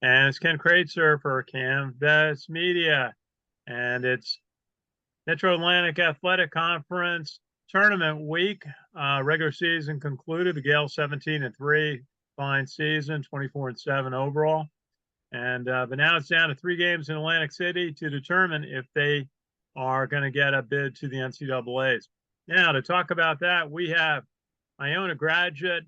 And it's Ken Kreitzer for Canvas Media. And it's Metro Atlantic Athletic Conference tournament week. Regular season concluded. The Gales 17-3, fine season, 24-7 overall. And but now it's down to 3 games in Atlantic City to determine if they are going to get a bid to the NCAAs. Now, to talk about that, we have Iona graduate,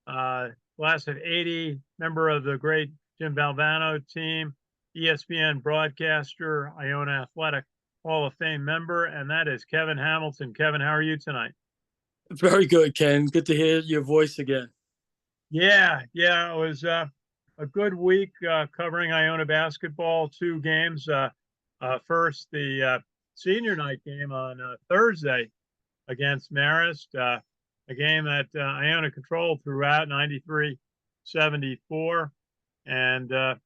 class of 80, member of the great Jim Valvano team, ESPN broadcaster, Iona Athletic Hall of Fame member, and that is Kevin Hamilton. Kevin, how are you tonight? Very good, Ken. Good to hear your voice again. Yeah, it was a good week covering Iona basketball. 2 games. First, the senior night game on Thursday against Marist, a game that Iona controlled throughout, 93-74, and a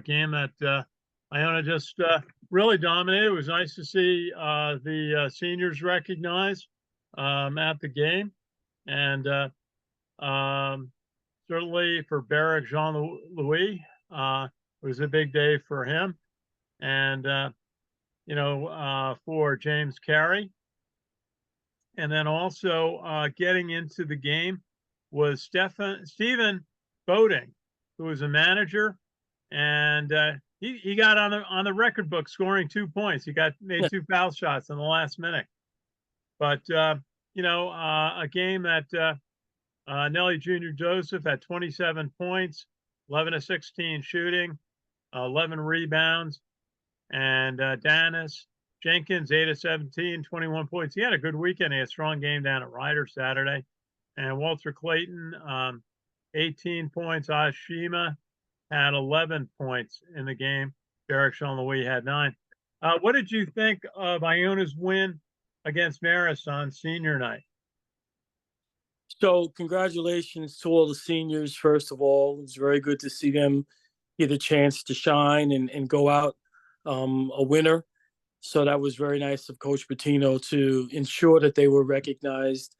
game that Iona just really dominated. It was nice to see the seniors recognized at the game, and certainly for Barrick Jean-Louis, it was a big day for him, and for James Carey. And then also getting into the game was Stephen Boating, who was a manager, and he got on the record book scoring 2 points. He made 2 foul shots in the last minute. But a game that Nelly Jr. Joseph had 27 points, 11-16 shooting, 11 rebounds, and Dennis Jenkins, 8-17, 21 points. He had a good weekend. He had a strong game down at Ryder Saturday. And Walter Clayton, 18 points. Ashima had 11 points in the game. Derek Jean-Louis had 9. What did you think of Iona's win against Marist on senior night? So congratulations to all the seniors, first of all. It's very good to see them get a chance to shine and go out a winner. So that was very nice of Coach Pitino to ensure that they were recognized.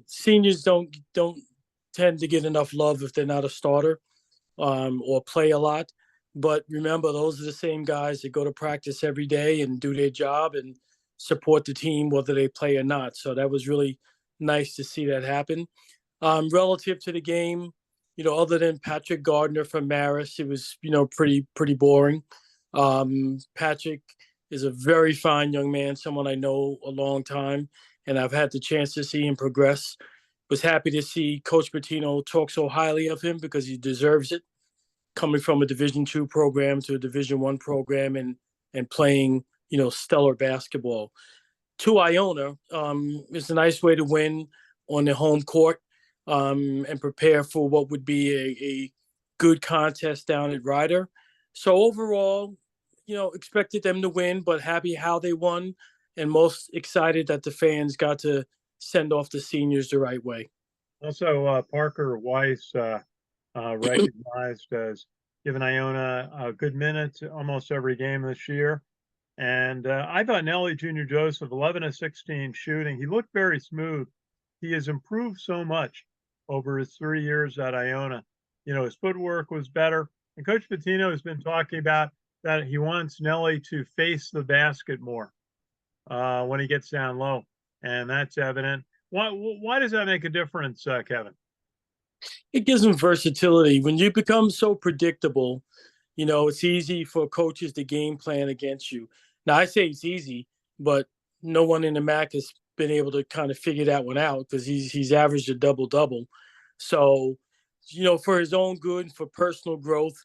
Seniors don't tend to get enough love if they're not a starter or play a lot. But remember, those are the same guys that go to practice every day and do their job and support the team, whether they play or not. So that was really nice to see that happen. Relative to the game, other than Patrick Gardner from Marist, it was, pretty boring. Patrick is a very fine young man, someone I know a long time, and I've had the chance to see him progress. Was happy to see Coach Pitino talk so highly of him because he deserves it, coming from a Division II program to a Division I program and playing, stellar basketball. To Iona, it's a nice way to win on the home court and prepare for what would be a good contest down at Ryder. So overall, expected them to win, but happy how they won, and most excited that the fans got to send off the seniors the right way. Also, Parker Weiss recognized as giving Iona a good minutes almost every game this year. And I thought Nelly Jr. Joseph, 11-16 shooting, he looked very smooth. He has improved so much over his 3 years at Iona. His footwork was better. And Coach Pitino has been talking about that he wants Nelly to face the basket more when he gets down low. And that's evident. Why does that make a difference, Kevin? It gives him versatility. When you become so predictable, it's easy for coaches to game plan against you. Now, I say it's easy, but no one in the MAAC has been able to kind of figure that one out because he's averaged a double-double. So, for his own good, for personal growth,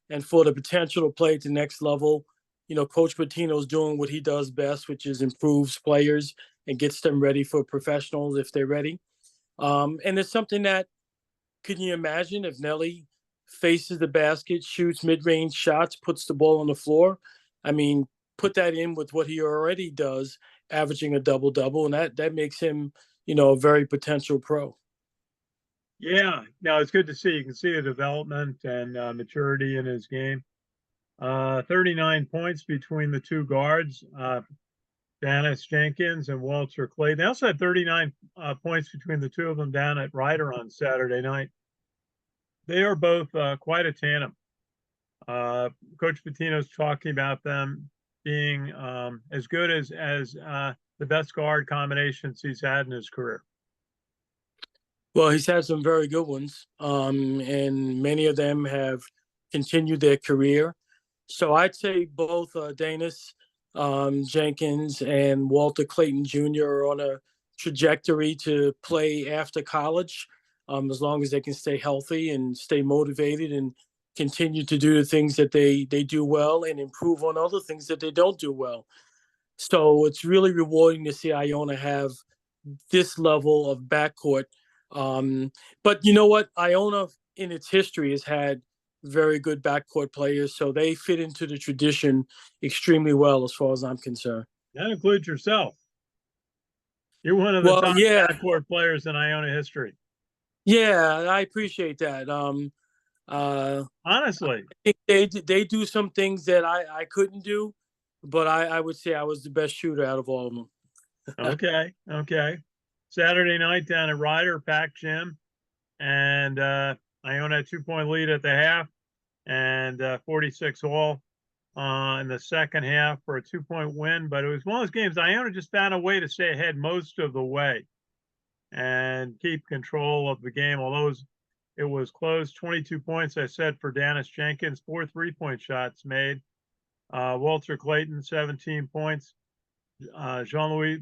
and for the potential to play at the next level, Coach Pitino's doing what he does best, which is improves players and gets them ready for professionals if they're ready. And it's something that, can you imagine if Nelly faces the basket, shoots mid-range shots, puts the ball on the floor? I mean, put that in with what he already does, averaging a double-double, and that makes him, a very potential pro. Yeah, no, it's good to see. You can see the development and maturity in his game. 39 points between the 2 guards, Dennis Jenkins and Walter Clay. They also had 39 points between the 2 of them down at Ryder on Saturday night. They are both quite a tandem. Coach Pitino's talking about them being as good as the best guard combinations he's had in his career. Well, he's had some very good ones, and many of them have continued their career. So I'd say both Danis Jenkins and Walter Clayton Jr. are on a trajectory to play after college, as long as they can stay healthy and stay motivated and continue to do the things that they do well and improve on other things that they don't do well. So it's really rewarding to see Iona have this level of backcourt. But you know what? Iona, in its history, has had very good backcourt players, so they fit into the tradition extremely well, as far as I'm concerned. That includes yourself. You're one of the Well, top yeah, backcourt players in Iona history. yeah, I appreciate that. Honestly. I think they do some things that I couldn't do, but I would say I was the best shooter out of all of them. Okay. Okay. Saturday night down at Ryder, packed gym, and Iona had 2-point lead at the half, and 46 all in the second half for a 2-point win. But it was one of those games Iona just found a way to stay ahead most of the way and keep control of the game. Although it was close, 22 points, I said, for Danis Jenkins, 4 3-point shots made. Walter Clayton, 17 points. Jean-Louis,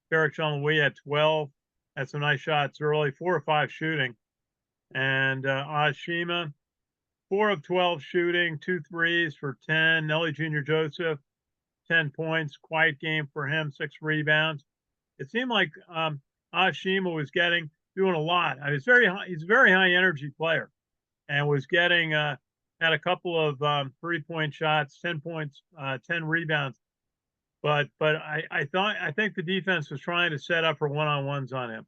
Barrick Jean-Louis had 12, had some nice shots early, 4 or 5 shooting. And Ashima, 4 of 12 shooting, 2 threes for 10. Nelly Jr. Joseph, 10 points, quiet game for him, 6 rebounds. It seemed like Ashima was doing a lot. I mean, he's a very high energy player, and was getting had a couple of 3-point shots, 10 points, 10 rebounds. But I think the defense was trying to set up for one-on-ones on him,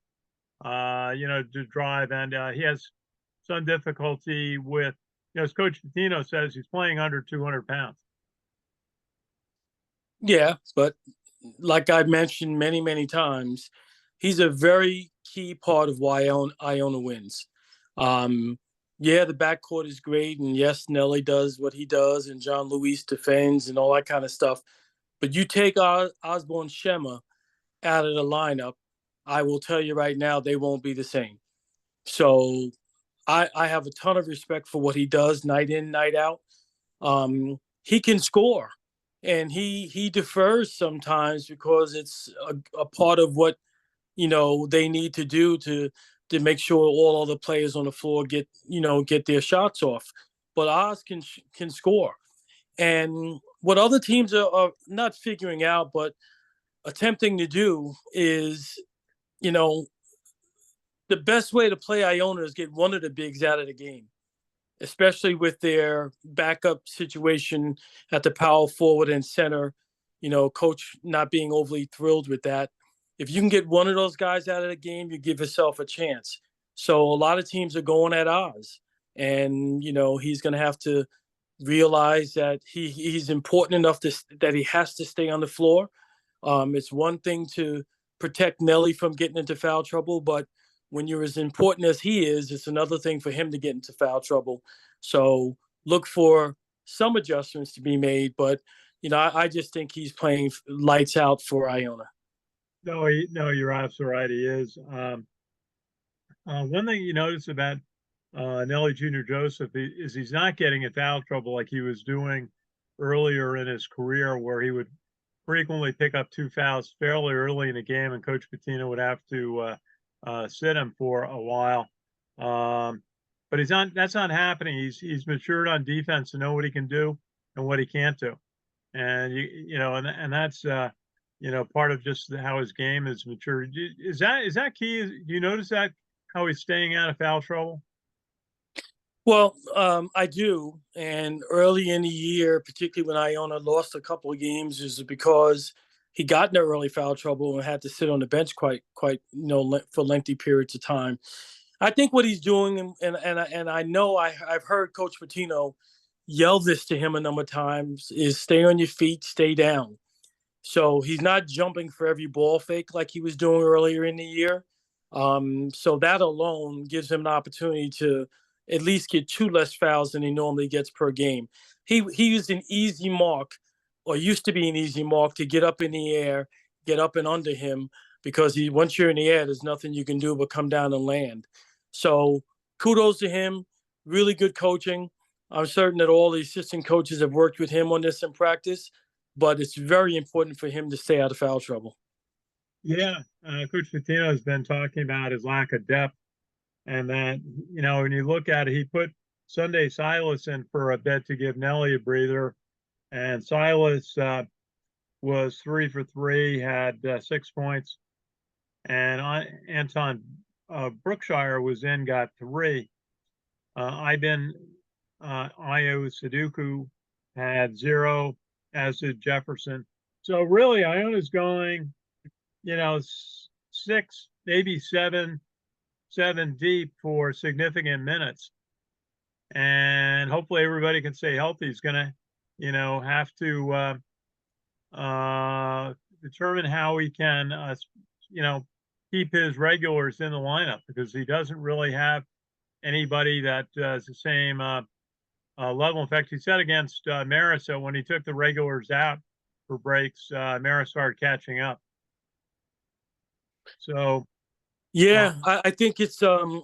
to drive, and he has some difficulty with, as Coach Pitino says, he's playing under 200 pounds. Yeah, but like I've mentioned many, many times, he's a very key part of why Iona wins. Yeah, the backcourt is great, and yes, Nelly does what he does, and John Luis defends and all that kind of stuff. But you take Osborne Shema out of the lineup, I will tell you right now, they won't be the same. So I have a ton of respect for what he does night in, night out. He can score, and he defers sometimes because it's a part of what they need to do to make sure all other players on the floor get their shots off. But Oz can score, and what other teams are not figuring out but attempting to do is, the best way to play Iona is get one of the bigs out of the game, especially with their backup situation at the power forward and center. Coach not being overly thrilled with that. If you can get one of those guys out of the game, you give yourself a chance. So a lot of teams are going at Oz, and he's going to have to realize that he's important enough that he has to stay on the floor. It's one thing to protect Nelly from getting into foul trouble, but when you're as important as he is, it's another thing for him to get into foul trouble. So look for some adjustments to be made, but I just think he's playing lights out for Iona. No, you're absolutely right. He is. One thing you notice about Nelly Jr. Joseph is he's not getting in foul trouble like he was doing earlier in his career, where he would frequently pick up 2 fouls fairly early in the game, and Coach Pitino would have to sit him for a while. But that's not happening. He's matured on defense to know what he can do and what he can't do, and and that's part of just how his game is matured. Is that key? Do you notice that, how he's staying out of foul trouble? Well, I do. And early in the year, particularly when Iona lost a couple of games, is because he got into early foul trouble and had to sit on the bench quite for lengthy periods of time. I think what he's doing, and I know I've heard Coach Pitino yell this to him a number of times, is stay on your feet, stay down. So he's not jumping for every ball fake like he was doing earlier in the year. So that alone gives him an opportunity to at least get 2 less fouls than he normally gets per game. He used an easy mark, or used to be an easy mark, to get up in the air, get up and under him, because once you're in the air, there's nothing you can do but come down and land. So kudos to him. Really good coaching. I'm certain that all the assistant coaches have worked with him on this in practice, but it's very important for him to stay out of foul trouble. Yeah, Coach Patino has been talking about his lack of depth, and that, when you look at it, he put Sunday Silas in for a bit to give Nelly a breather, and Silas was 3 for 3, had 6 points, and Anton Brookshire was in, got 3. Iben Io Sudoku had 0, as did Jefferson. So really, Iona's going, 6, maybe 7 deep for significant minutes, and hopefully everybody can stay healthy. He's gonna, have to determine how he can, keep his regulars in the lineup, because he doesn't really have anybody that is the same level. In fact, he said against Marissa, when he took the regulars out for breaks, Marissa started catching up. So, yeah, I think it's a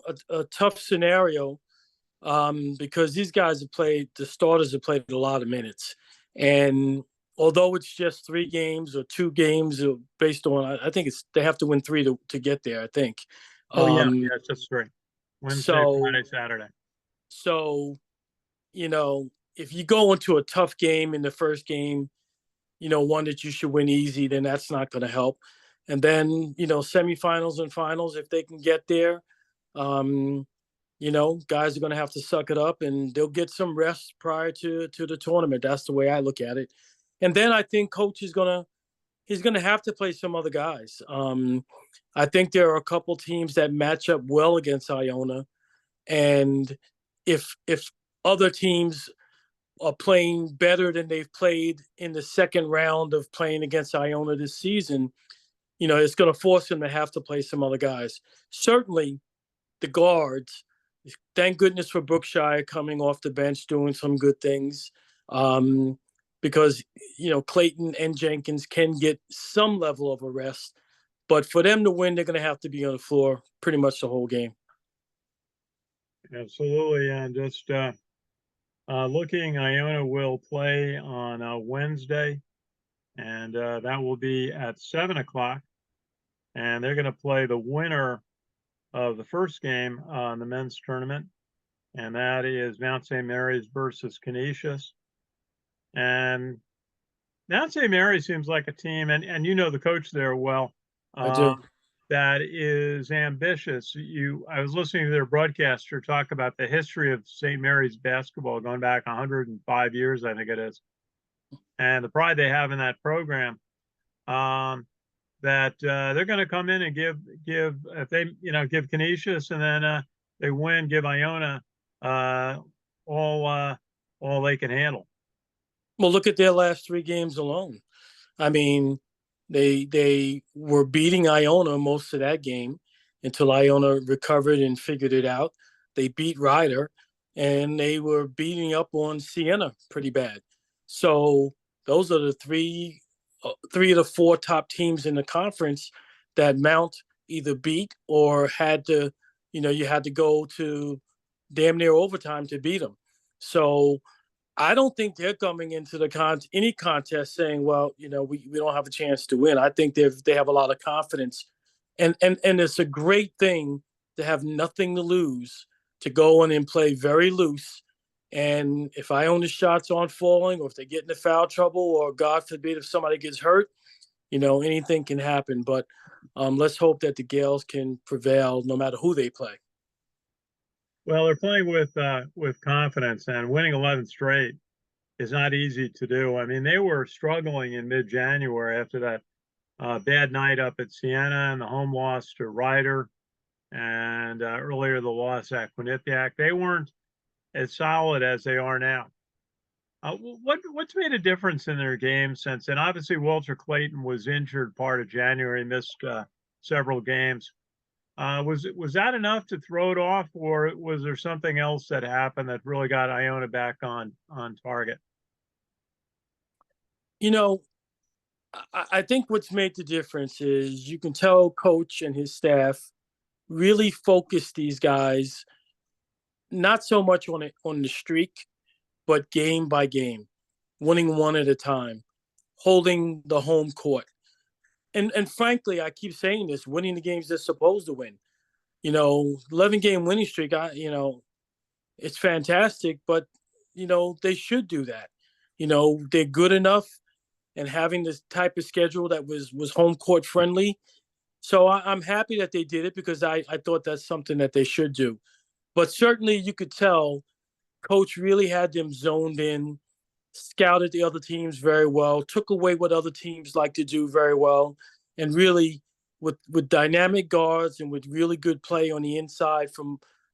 tough scenario, because these guys the starters have played a lot of minutes. And although it's just 3 games or 2 games, based on, I think they have to win 3 to get there, I think. yeah, it's just 3. Wednesday, Friday, Saturday. So, if you go into a tough game in the first game, one that you should win easy, then that's not going to help. And then, semifinals and finals, if they can get there, guys are going to have to suck it up, and they'll get some rest prior to the tournament. That's the way I look at it. And then I think coach he's going to have to play some other guys. I think there are a couple teams that match up well against Iona. And if other teams are playing better than they've played in the second round of playing against Iona this season, it's going to force them to have to play some other guys. Certainly the guards, thank goodness for Brookshire coming off the bench, doing some good things, because, Clayton and Jenkins can get some level of a rest. But for them to win, they're going to have to be on the floor pretty much the whole game. Absolutely. And just looking, Iona will play on Wednesday, and that will be at 7 o'clock. And they're going to play the winner of the first game in the men's tournament, and that is Mount St. Mary's versus Canisius. And Mount St. Mary seems like a team, and the coach there well. I do. That is ambitious. I was listening to their broadcaster talk about the history of St. Mary's basketball going back 105 years, I think it is, and the pride they have in that program. That they're going to come in and give if they give Canisius, and then they win, give Iona all they can handle. Well, look at their last 3 games alone. I mean, they were beating Iona most of that game until Iona recovered and figured it out. They beat Ryder, and they were beating up on Siena pretty bad. So those are the 3 of the 4 top teams in the conference that Mount either beat or had to, you had to go to damn near overtime to beat them. So I don't think they're coming into any contest saying, well, we don't have a chance to win. I think they have a lot of confidence, and it's a great thing to have nothing to lose, to go in and play very loose. And if Iona's shots aren't falling, or if they get into foul trouble, or God forbid if somebody gets hurt, anything can happen. But let's hope that the Gales can prevail no matter who they play. Well, they're playing with confidence, and winning 11 straight is not easy to do. I mean, they were struggling in mid-January after that bad night up at Siena and the home loss to Ryder, and earlier the loss at Quinnipiac. They weren't as solid as they are now. What's made a difference in their game since then? Obviously, Walter Clayton was injured part of January, missed several games. Was that enough to throw it off, or was there something else that happened that really got Iona back on target? You know, I think what's made the difference is you can tell coach and his staff really focus these guys not so much on the streak, but game by game, winning one at a time, holding the home court. And frankly, I keep saying this: winning the games they're supposed to win. 11-game winning streak. It's fantastic, but they should do that. They're good enough, and having this type of schedule that was home court friendly. So I'm happy that they did it because I thought that's something that they should do. But certainly you could tell coach really had them zoned in, scouted the other teams very well, took away what other teams like to do very well, and really with dynamic guards and with really good play on the inside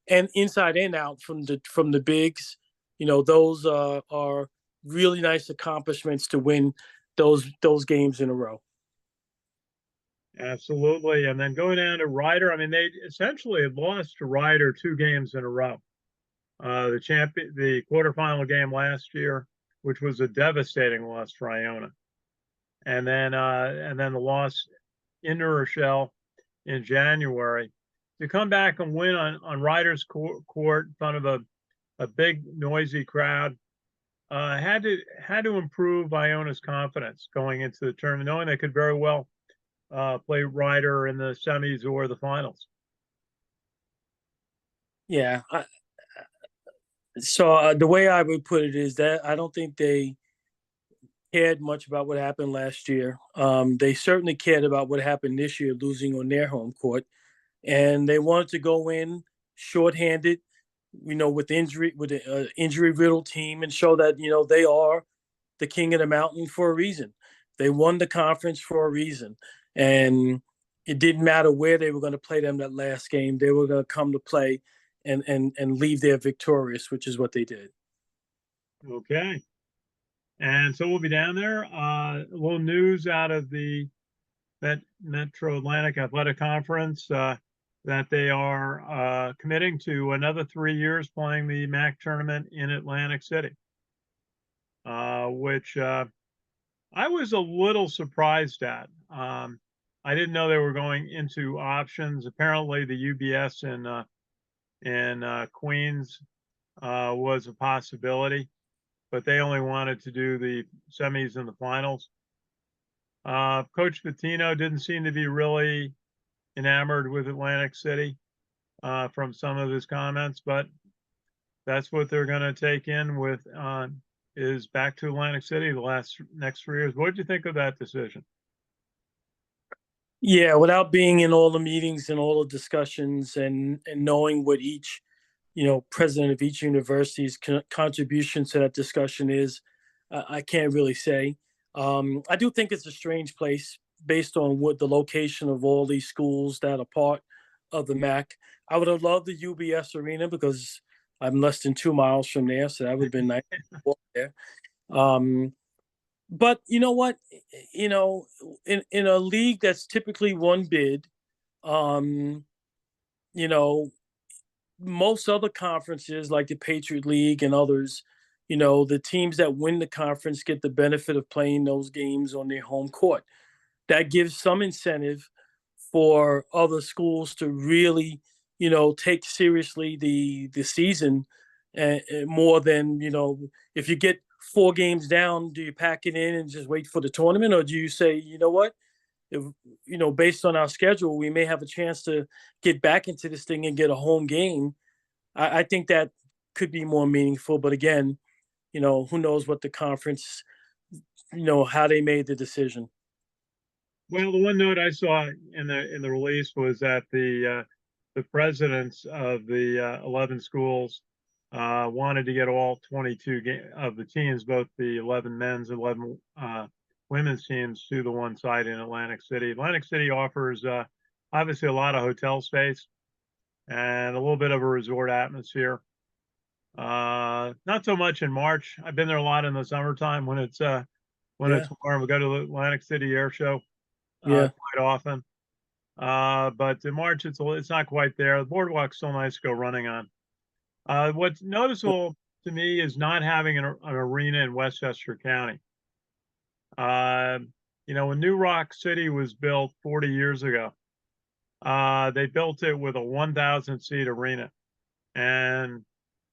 and inside and out from the bigs. Those are really nice accomplishments to win those games in a row. Absolutely. And then going down to Ryder, I mean, they essentially had lost to Ryder 2 games in a row. The quarterfinal game last year, which was a devastating loss for Iona, and then the loss in New Rochelle in January. To come back and win on Ryder's court in front of a big noisy crowd had to improve Iona's confidence going into the tournament, knowing they could very well play Ryder in the semis or the finals. Yeah. So the way I would put it is that I don't think they cared much about what happened last year. They certainly cared about what happened this year, losing on their home court, and they wanted to go in shorthanded, with an injury riddled team, and show that they are the king of the mountain for a reason. They won the conference for a reason, and it didn't matter where they were going to play them that last game. They were going to come to play and leave there victorious, which is what they did. Okay. And so we'll be down there. A little news out of that Metro Atlantic Athletic Conference that they are committing to another 3 years playing the MAAC tournament in Atlantic City, which I was a little surprised at. I didn't know they were going into options. Apparently, the UBS in Queens was a possibility, but they only wanted to do the semis and the finals. Coach Pitino didn't seem to be really enamored with Atlantic City from some of his comments, but that's what they're going to take in with is back to Atlantic City the next 3 years. What did you think of that decision? Yeah, without being in all the meetings and all the discussions and knowing what each president of each university's contribution to that discussion is, I can't really say. I do think it's a strange place based on what the location of all these schools that are part of the MAAC. I would have loved the UBS arena because I'm less than 2 miles from there, so that would have been nice to walk there. But you know what? In a league that's typically one bid, um, you know, most other conferences like the Patriot League and others, the teams that win the conference get the benefit of playing those games on their home court. That gives some incentive for other schools to really, take seriously the season more than, if you get 4 games down, do you pack it in and just wait for the tournament? Or do you say, you know what, if, based on our schedule, we may have a chance to get back into this thing and get a home game. I think that could be more meaningful. But again, who knows what the conference, how they made the decision. Well, the one note I saw in the release was that the presidents of the 11 schools wanted to get all 22 of the teams, both the 11 men's and 11 women's teams, to the one site in Atlantic City. Atlantic City offers obviously a lot of hotel space and a little bit of a resort atmosphere. Not so much in March. I've been there a lot in the summertime when it's warm. We go to the Atlantic City Air Show Yeah. quite often. But in March, it's not quite there. The boardwalk's still nice to go running on. What's noticeable to me is not having an arena in Westchester County. When New Rock City was built 40 years ago, they built it with a 1,000 seat arena. And,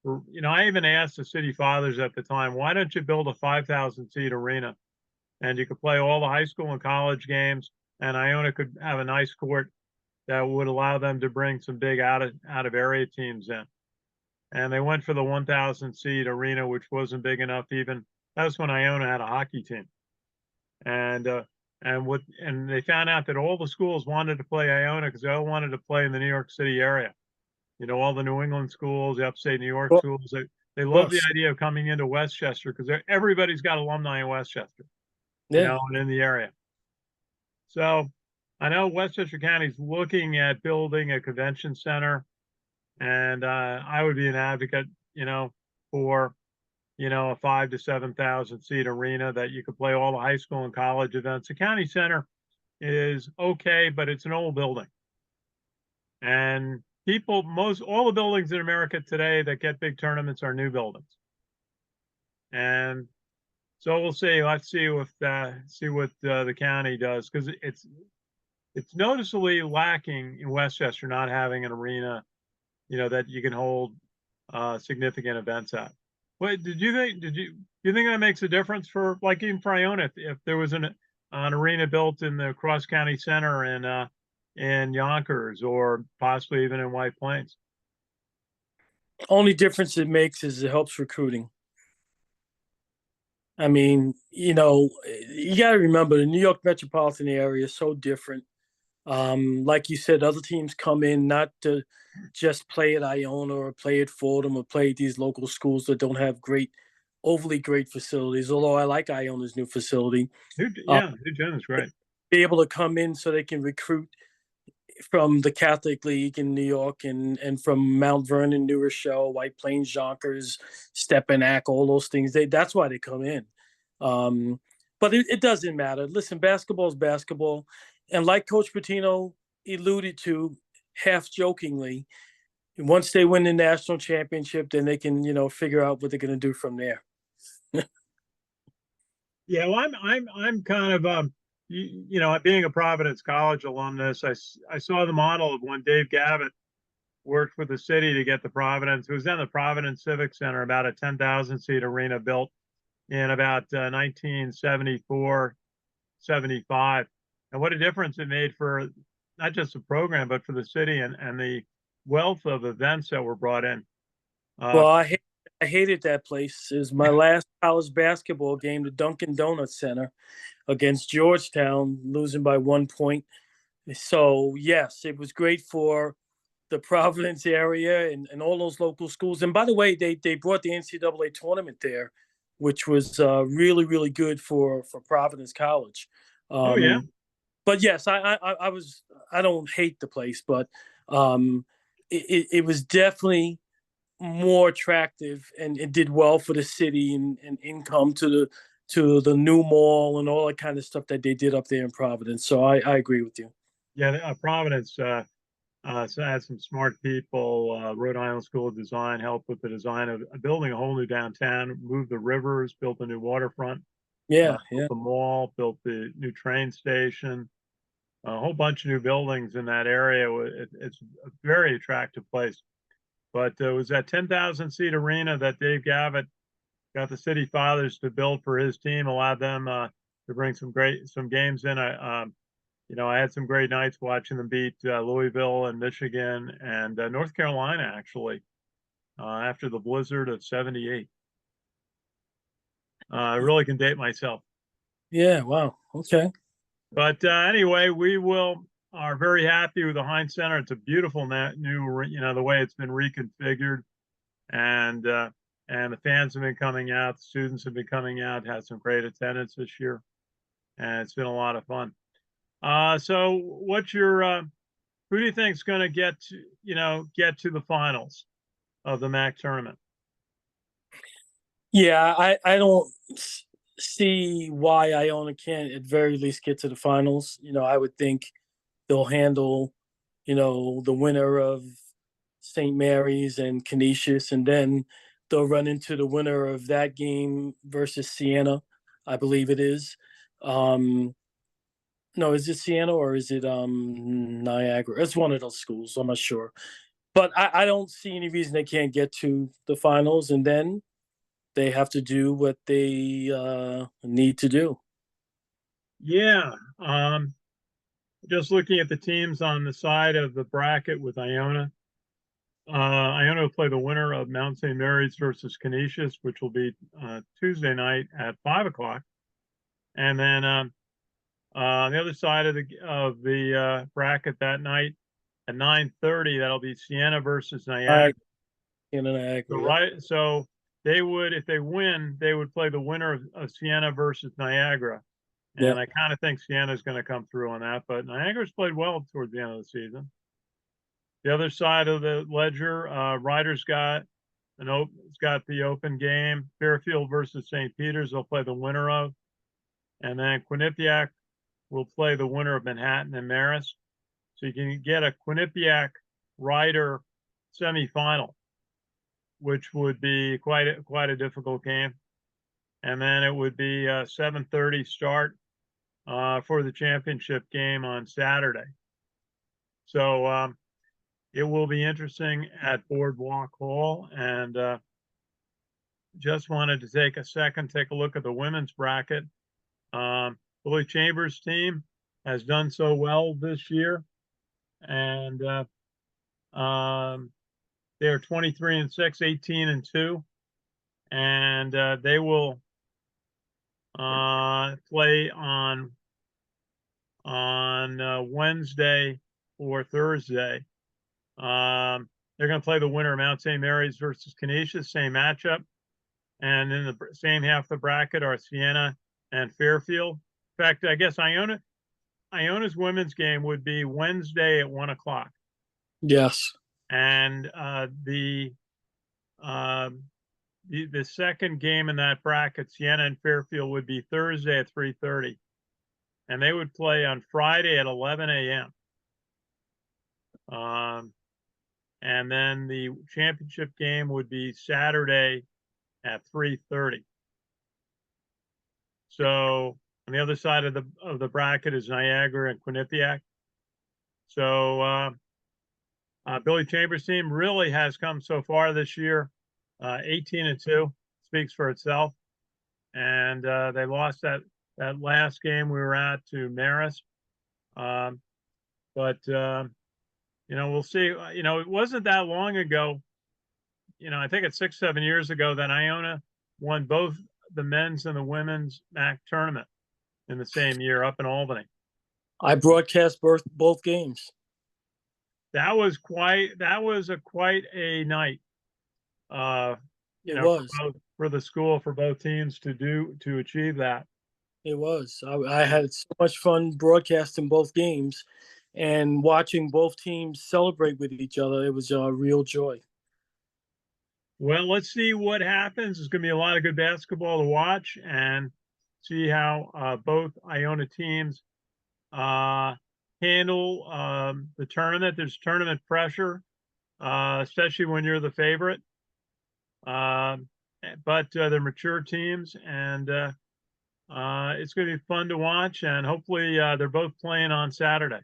I even asked the city fathers at the time, why don't you build a 5,000 seat arena? And you could play all the high school and college games, and Iona could have a nice court that would allow them to bring some big out of area teams in. And they went for the 1,000 seat arena, which wasn't big enough even. That was when Iona had a hockey team. And they found out that all the schools wanted to play Iona because they all wanted to play in the New York City area. All the New England schools, the upstate New York Well, schools, they love the idea of coming into Westchester because everybody's got alumni in Westchester, yeah. and in the area. So I know Westchester County's looking at building a convention center, and I would be an advocate, for a 5 to 7,000 seat arena that you could play all the high school and college events. The county center is okay, but it's an old building, and all the buildings in America today that get big tournaments are new buildings, and so we'll see. Let's see what the county does, because it's noticeably lacking in Westchester not having an arena, that you can hold significant events at. What did you think? Do you think that makes a difference for, like, even for Iona, if there was an arena built in the Cross County Center in Yonkers, or possibly even in White Plains? Only difference it makes is it helps recruiting. I mean, you got to remember the New York metropolitan area is so different. Like you said, other teams come in not to just play at Iona or play at Fordham or play at these local schools that don't have overly great facilities. Although I like Iona's new facility. New gym is great. Be able to come in so they can recruit from the Catholic League in New York and from Mount Vernon, New Rochelle, White Plains, Yonkers, Stepanak, all those things. That's why they come in. But it doesn't matter. Listen, basketball is basketball. And like Coach Pitino alluded to, half jokingly, once they win the national championship, then they can, figure out what they're going to do from there. Yeah, well, I'm kind of being a Providence College alumnus, I saw the model of when Dave Gavitt worked for the city to get the Providence. It was in the Providence Civic Center, about a 10,000 seat arena built in about 1974, 75. And what a difference it made for not just the program, but for the city and the wealth of events that were brought in. Well, I hated that place. It was my last college basketball game, the Dunkin' Donuts Center against Georgetown, losing by 1 point. So, yes, it was great for the Providence area and all those local schools. And by the way, they brought the NCAA tournament there, which was really, really good for Providence College. Oh, yeah. But yes, I don't hate the place, but it was definitely more attractive, and it did well for the city and income to the new mall and all that kind of stuff that they did up there in Providence. So I agree with you. Yeah, Providence had some smart people. Rhode Island School of Design helped with the design of building a whole new downtown, moved the rivers, built a new waterfront, Yeah. built the mall, built the new train station, a whole bunch of new buildings in that area. It's a very attractive place. But it was that 10,000 seat arena that Dave Gavitt got the city fathers to build for his team, allowed them to bring some games in. I had some great nights watching them beat Louisville and Michigan and North Carolina, actually, after the blizzard of '78. I really can date myself. Yeah. Wow. Okay. But anyway, we are very happy with the Heinz Center. It's a beautiful new, the way it's been reconfigured, and the fans have been coming out, the students have been coming out, had some great attendance this year, and it's been a lot of fun. So what's who do you think is going to get to the finals of the MAAC tournament? Yeah, I don't see why Iona can't at very least get to the finals. I would think they'll handle, the winner of St. Mary's and Canisius, and then they'll run into the winner of that game versus Siena, I believe it is. No, is it Siena or is it Niagara? It's one of those schools. I'm not sure, but I don't see any reason they can't get to the finals, and then they have to do what they need to do. Yeah. Just looking at the teams on the side of the bracket with Iona. Iona will play the winner of Mount St. Mary's versus Canisius, which will be Tuesday night at 5 o'clock. And then on the other side of the bracket that night at 9:30, that'll be Siena versus Niagara. In Niagara, Right. So they would, if they win, they would play the winner of Siena versus Niagara. yeah. And I kind of think Siena is going to come through on that, but Niagara's played well towards the end of the season. The other side of the ledger, Ryder's got it's got the open game, Fairfield versus St. Peter's. They'll play the winner of, and then Quinnipiac will play the winner of Manhattan and Marist. So you can get a Quinnipiac Ryder semifinal, which would be quite a difficult game. And then it would be a 7:30 start for the championship game on Saturday. So it will be interesting at Boardwalk Hall. And just wanted to take a second, take a look at the women's bracket. Billy Chambers' team has done so well this year. And they're 23-6, 18-2. And they will play on Wednesday or Thursday. They're going to play the winner of Mount St. Mary's versus Canisius, same matchup. And in the same half of the bracket are Siena and Fairfield. In fact, I guess Iona's women's game would be Wednesday at 1 o'clock. Yes. And the second game in that bracket, Siena and Fairfield, would be Thursday at 3:30. And they would play on Friday at 11 a.m. And then the championship game would be Saturday at 3:30. So on the other side of the bracket is Niagara and Quinnipiac. So Billy Chambers' team really has come so far this year. 18-2 speaks for itself. And they lost that last game we were at to Marist. But we'll see. It wasn't that long ago. I think it's 6-7 years ago that Iona won both the men's and the women's MAAC tournament in the same year up in Albany. I broadcast both games. That was quite a night. It was for the school, for both teams to achieve that. It was. I had so much fun broadcasting both games and watching both teams celebrate with each other. It was a real joy. Well, let's see what happens. There's going to be a lot of good basketball to watch and see how both Iona teams handle the tournament. There's tournament pressure, especially when you're the favorite. But they're mature teams, and it's going to be fun to watch. And hopefully, they're both playing on Saturday.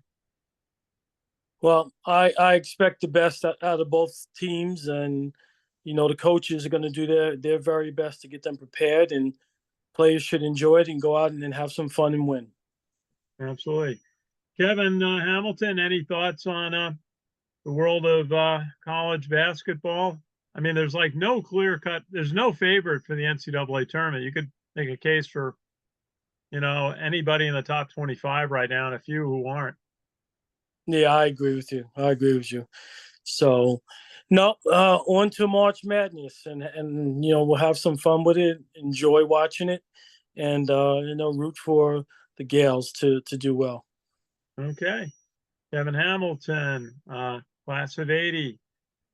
Well, I expect the best out of both teams, and the coaches are going to do their very best to get them prepared, and players should enjoy it and go out and have some fun and win. Absolutely. Kevin Hamilton, any thoughts on the world of college basketball? I mean, there's like no clear cut. There's no favorite for the NCAA tournament. You could make a case for, anybody in the top 25 right now, and a few who aren't. Yeah, I agree with you. So, no, on to March Madness, and we'll have some fun with it. Enjoy watching it, and root for the Gales to do well. Okay, Kevin Hamilton, class of '80,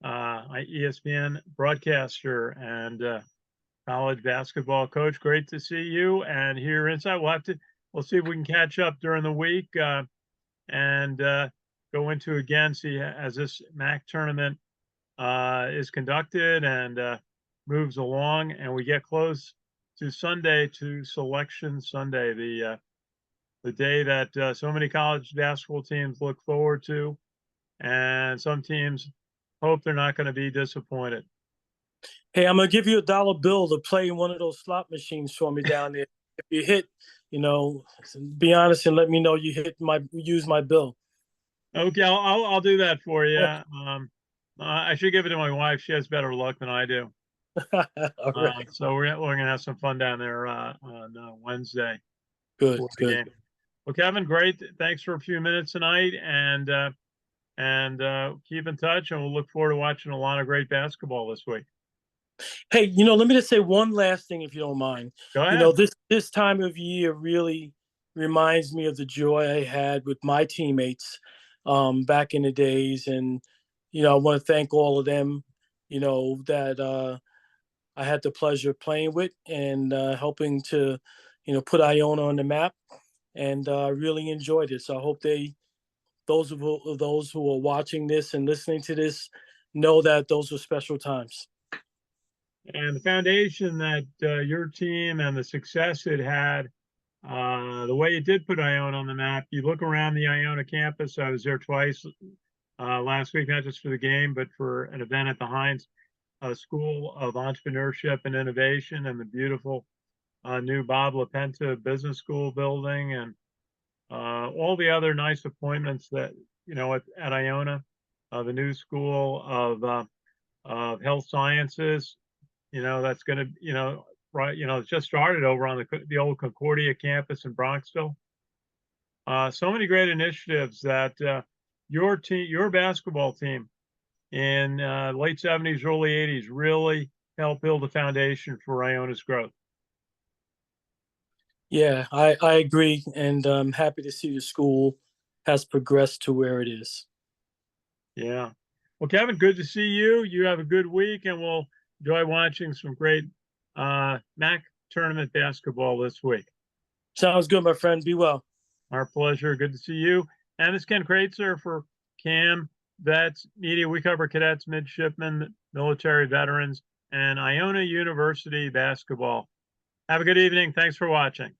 ESPN broadcaster and college basketball coach. Great to see you and hear insight. We'll see if we can catch up during the week and go into again, see as this MAAC tournament is conducted and moves along, and we get close to Sunday, to Selection Sunday, the day that so many college basketball teams look forward to, and some teams hope they're not going to be disappointed. Hey, I'm gonna give you $1 bill to play in one of those slot machines for me down there. If you hit, be honest and let me know you use my bill. Okay, I'll do that for you. I should give it to my wife. She has better luck than I do. All right. So we're gonna have some fun down there on Wednesday Good, for the good. game. Well, Kevin, great. Thanks for a few minutes tonight, and keep in touch, and we'll look forward to watching a lot of great basketball this week. Hey, let me just say one last thing, if you don't mind. Go ahead. This time of year really reminds me of the joy I had with my teammates back in the days, and I want to thank all of them. That I had the pleasure of playing with and helping to, put Iona on the map, and really enjoyed it. So I hope those who are watching this and listening to this, know that those were special times. And the foundation that your team and the success it had, the way it did put Iona on the map. You look around the Iona campus. I was there twice last week, not just for the game, but for an event at the Heinz School of Entrepreneurship and Innovation, and the beautiful new Bob LaPenta Business School building, and all the other nice appointments that at Iona, the new School of Health Sciences. That's going to right. It's just started over on the old Concordia campus in Bronxville. So many great initiatives that your basketball team in late 70s, early 80s really helped build a foundation for Iona's growth. Yeah, I agree, and I'm happy to see the school has progressed to where it is. Yeah. Well, Kevin, good to see you. You have a good week, and we'll enjoy watching some great MAAC tournament basketball this week. Sounds good, my friend. Be well. Our pleasure. Good to see you. And this is Ken Kreitzer for CAM Vets Media. We cover cadets, midshipmen, military veterans, and Iona University basketball. Have a good evening. Thanks for watching.